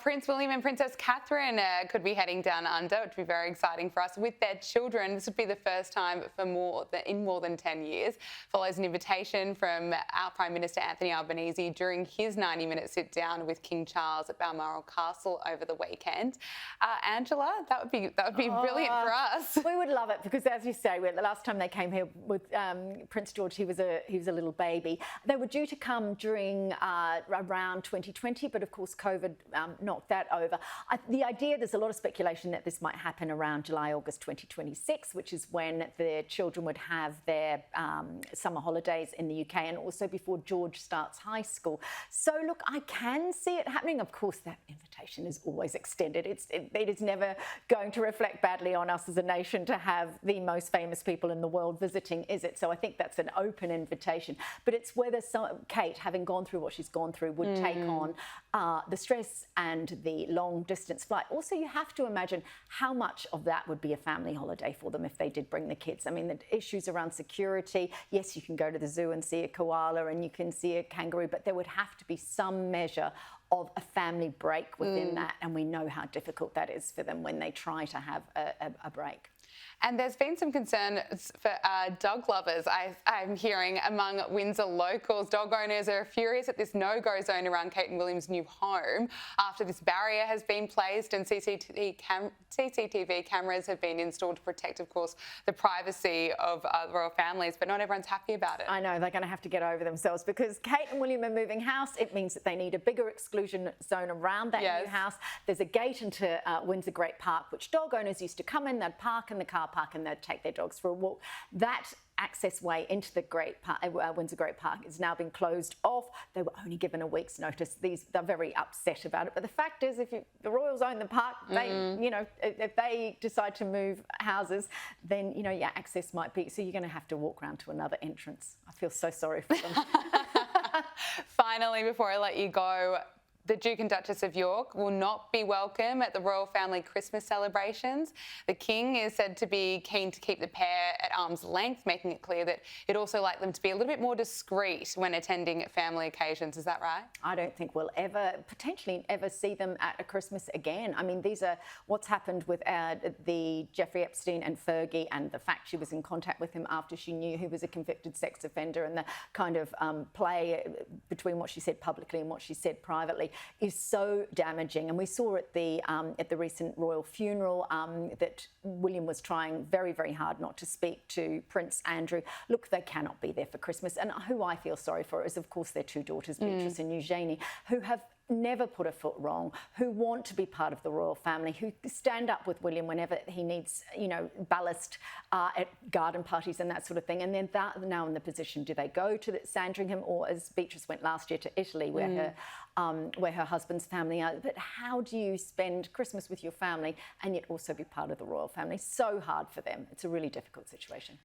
Prince William and Princess Catherine could be heading down under, which would be very exciting for us, with their children. This would be the first time in more than 10 years. Follows an invitation from our Prime Minister Anthony Albanese during his 90-minute sit-down with King Charles at Balmoral Castle over the weekend. Angela, that would be brilliant for us. We would love it because, as you say, the last time they came here with Prince George, he was a little baby. They were due to come during around 2020, but of course COVID knocked that over. The idea, there's a lot of speculation that this might happen around July, August 2026, which is when the children would have their summer holidays in the UK and also before George starts high school. So look, I can see it happening. Of course, that invitation is always extended. It is never going to reflect badly on us as a nation to have the most famous people in the world visiting, is it? So I think that's an open invitation. But it's whether Kate, having gone through what she's gone through, would take on the stress and the long distance flight. Also, you have to imagine how much of that would be a family holiday for them if they did bring the kids. I mean, the issues around security, yes, you can go to the zoo and see a koala and you can see a kangaroo, but there would have to be some measure of a family break within that, and we know how difficult that is for them when they try to have a break. And there's been some concern for dog lovers, I'm hearing, among Windsor locals. Dog owners are furious at this no-go zone around Kate and William's new home after this barrier has been placed and CCTV cameras have been installed to protect, of course, the privacy of the royal families, but not everyone's happy about it. I know, they're going to have to get over themselves because Kate and William are moving house. It means that they need a bigger exclusion zone around that new house. There's a gate into Windsor Great Park, which dog owners used to come in, they'd park in the car park and they'd take their dogs for a walk. That access way into the Windsor Great Park has now been closed off. They were only given a week's notice. They're very upset about it. But the fact is, if the Royals own the park, they, if they decide to move houses, then, your access might be, so you're going to have to walk around to another entrance. I feel so sorry for them. Finally, before I let you go, the Duke and Duchess of York will not be welcome at the royal family Christmas celebrations. The King is said to be keen to keep the pair at arm's length, making it clear that he'd also like them to be a little bit more discreet when attending family occasions. Is that right? I don't think we'll potentially ever see them at a Christmas again. I mean, these are what's happened with the Jeffrey Epstein and Fergie, and the fact she was in contact with him after she knew he was a convicted sex offender, and the kind of play between what she said publicly and what she said privately is so damaging. And we saw at the recent royal funeral that William was trying very, very hard not to speak to Prince Andrew. Look, they cannot be there for Christmas. And who I feel sorry for is, of course, their two daughters, Beatrice and Eugenie, who have never put a foot wrong, who want to be part of the royal family, who stand up with William whenever he needs, ballast at garden parties and that sort of thing. And then they're now in the position, do they go to Sandringham, or as Beatrice went last year to Italy, where her husband's family are? But how do you spend Christmas with your family and yet also be part of the royal family? So hard for them. It's a really difficult situation.